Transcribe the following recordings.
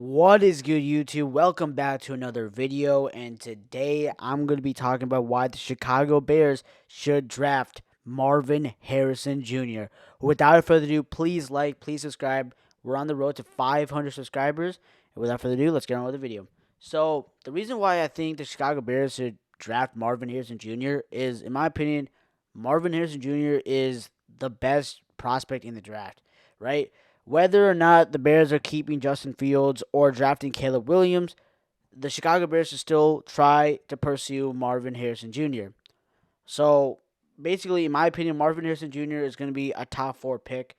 What is good, YouTube? Welcome back to another video, and today I'm going to be talking about why the Chicago Bears should draft Marvin Harrison Jr. Without further ado, please like, please subscribe. We're on the road to 500 subscribers, and without further ado, let's get on with the video. So, the reason why I think the Chicago Bears should draft Marvin Harrison Jr. is, in my opinion, Marvin Harrison Jr. is the best prospect in the draft, right? Whether or not the Bears are keeping Justin Fields or drafting Caleb Williams, the Chicago Bears should still try to pursue Marvin Harrison Jr. So basically, in my opinion, Marvin Harrison Jr. is going to be a top 4 pick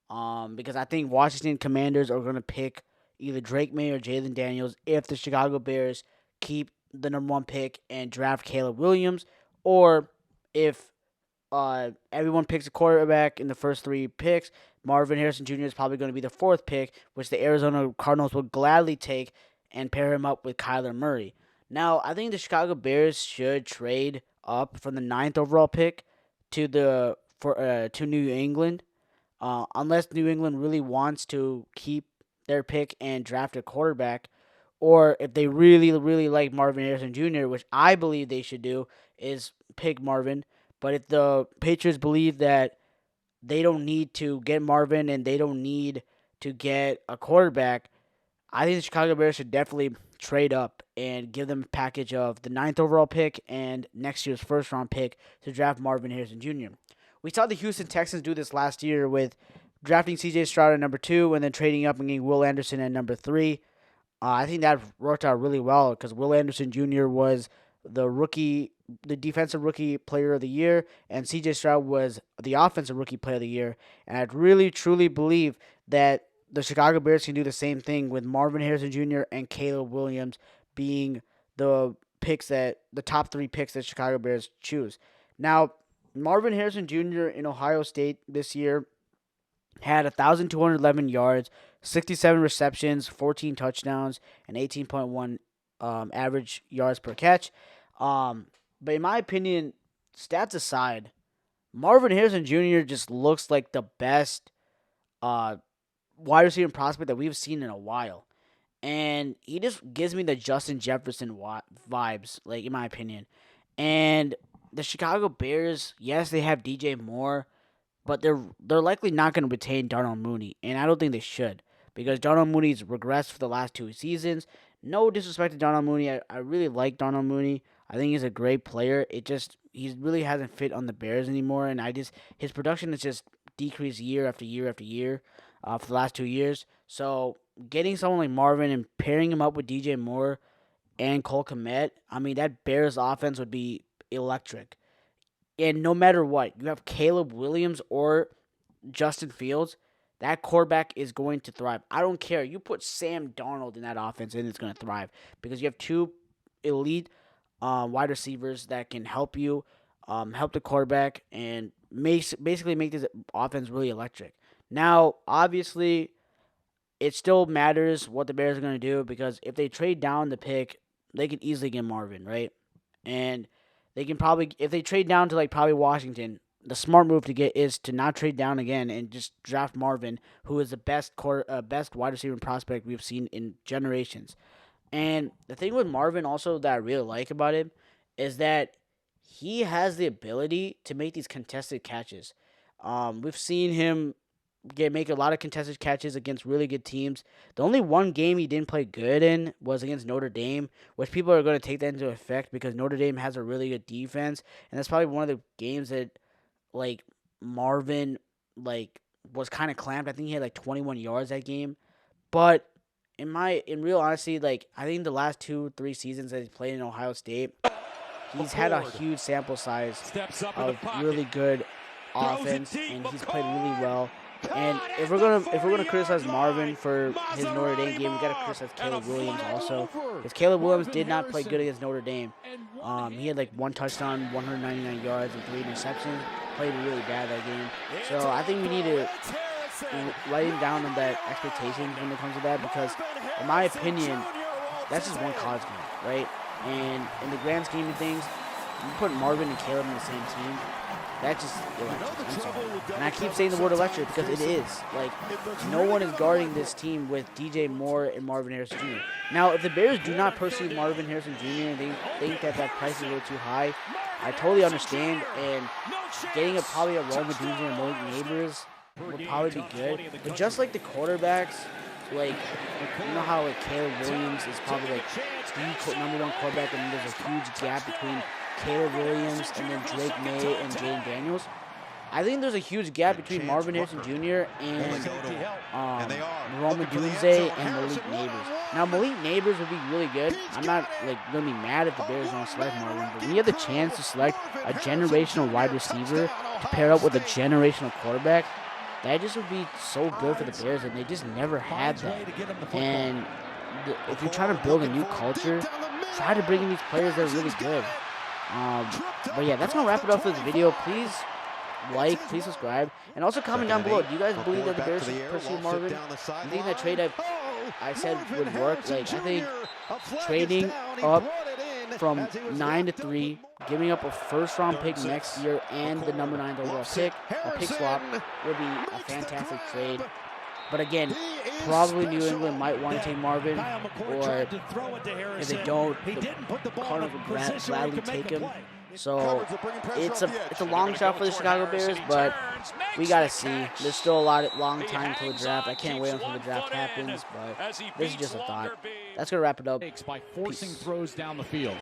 because I think Washington Commanders are going to pick either Drake May or Jalen Daniels if the Chicago Bears keep the number 1 pick and draft Caleb Williams, or if everyone picks a quarterback in the first 3 picks. Marvin Harrison Jr. is probably going to be the 4th pick, which the Arizona Cardinals will gladly take and pair him up with Kyler Murray. Now, I think the Chicago Bears should trade up from the 9th overall pick to New England, unless New England really wants to keep their pick and draft a quarterback, or if they really, really like Marvin Harrison Jr., which I believe they should do, is pick Marvin. But if the Patriots believe that they don't need to get Marvin and they don't need to get a quarterback, I think the Chicago Bears should definitely trade up and give them a package of the 9th overall pick and next year's first round pick to draft Marvin Harrison Jr. We saw the Houston Texans do this last year with drafting C.J. Stroud at number 2 and then trading up and getting Will Anderson at number 3. I think that worked out really well because Will Anderson Jr. was the defensive rookie player of the year, and C.J. Stroud was the offensive rookie player of the year. And I really, truly believe that the Chicago Bears can do the same thing with Marvin Harrison Jr. and Caleb Williams being the top 3 picks that Chicago Bears choose. Now, Marvin Harrison Jr. in Ohio State this year had 1,211 yards, 67 receptions, 14 touchdowns, and 18.1 average yards per catch. But in my opinion, stats aside, Marvin Harrison Jr. just looks like the best wide receiver prospect that we've seen in a while. And he just gives me the Justin Jefferson vibes, like, in my opinion. And the Chicago Bears, yes, they have DJ Moore, but they're likely not going to retain Darnell Mooney, and I don't think they should, because Darnell Mooney's regressed for the last 2 seasons. No disrespect to Darnell Mooney. I really like Darnell Mooney. I think he's a great player. He really hasn't fit on the Bears anymore, and his production has just decreased year after year after year for the last 2 years. So getting someone like Marvin and pairing him up with DJ Moore and Cole Kmet, I mean, that Bears offense would be electric. And no matter what, you have Caleb Williams or Justin Fields, that quarterback is going to thrive. I don't care. You put Sam Darnold in that offense and it's going to thrive because you have 2 elite wide receivers that can help you, help the quarterback, and basically make this offense really electric. Now, obviously, it still matters what the Bears are going to do because if they trade down the pick, they can easily get Marvin, right? And they can probably, if they trade down to like probably Washington, the smart move to get is to not trade down again and just draft Marvin, who is the best wide receiver prospect we've seen in generations. And the thing with Marvin also that I really like about him is that he has the ability to make these contested catches. We've seen him make a lot of contested catches against really good teams. The only one game he didn't play good in was against Notre Dame, which people are going to take that into effect because Notre Dame has a really good defense, and that's probably one of the games that like Marvin was kind of clamped. I think he had like 21 yards that game, but in real honesty, like I think the last 2-3 seasons that he's played in Ohio State, he's had a huge sample size of really good offense, and he's played really well. And if we're gonna criticize Marvin for his Notre Dame game, we gotta criticize Caleb Williams also, because Caleb Williams did not play good against Notre Dame. He had like 1 touchdown, 199 yards, and 3 interceptions. Played really bad that game. So I think we need to let him down on that expectations when it comes to that, because in my opinion, that's just one college game, right? And in the grand scheme of things, you put Marvin and Caleb in the same team, That's just electric. I'm sorry. And I keep saying the word electric because it is. Like, no one is guarding this team with DJ Moore and Marvin Harrison Jr. Now, if the Bears do not pursue Marvin Harrison Jr. and they think that price is a little too high, I totally understand. And getting probably a Rome Odunze and Malik Neighbors would probably be good. But just like the quarterbacks, like you know how like Caleb Williams is probably like the #1 quarterback, and there's a huge gap between Caleb Williams and then Drake May and Jaden Daniels. I think there's a huge gap between Marvin Harrison Jr. and Rome Odunze and Malik Neighbors. Now, Malik Neighbors would be really good. I'm not gonna be mad if the Bears don't select Marvin, but when you have the chance to select a generational wide receiver to pair up with a generational quarterback, that just would be so good for the Bears, and they just never had that. And if you're trying to build a new culture, try to bring in these players that are really good. But yeah, that's gonna wrap it up for this video. Please like, please subscribe, and also comment down below. Do you guys believe that the Bears should pursue Marvin? I think that trade I said would work. Like, I think trading up from 9 to 3, giving up a first-round pick next year and the #9 overall pick, a pick swap, would be a fantastic trade. But again, probably New England might want to take Marvin, or if they don't, the Cardinals would gladly take him. So it's a long shot for the Chicago Bears, but we gotta see. There's still a long time until the draft. I can't wait until the draft happens, but this is just a thought. That's gonna wrap it up. By forcing throws down the field.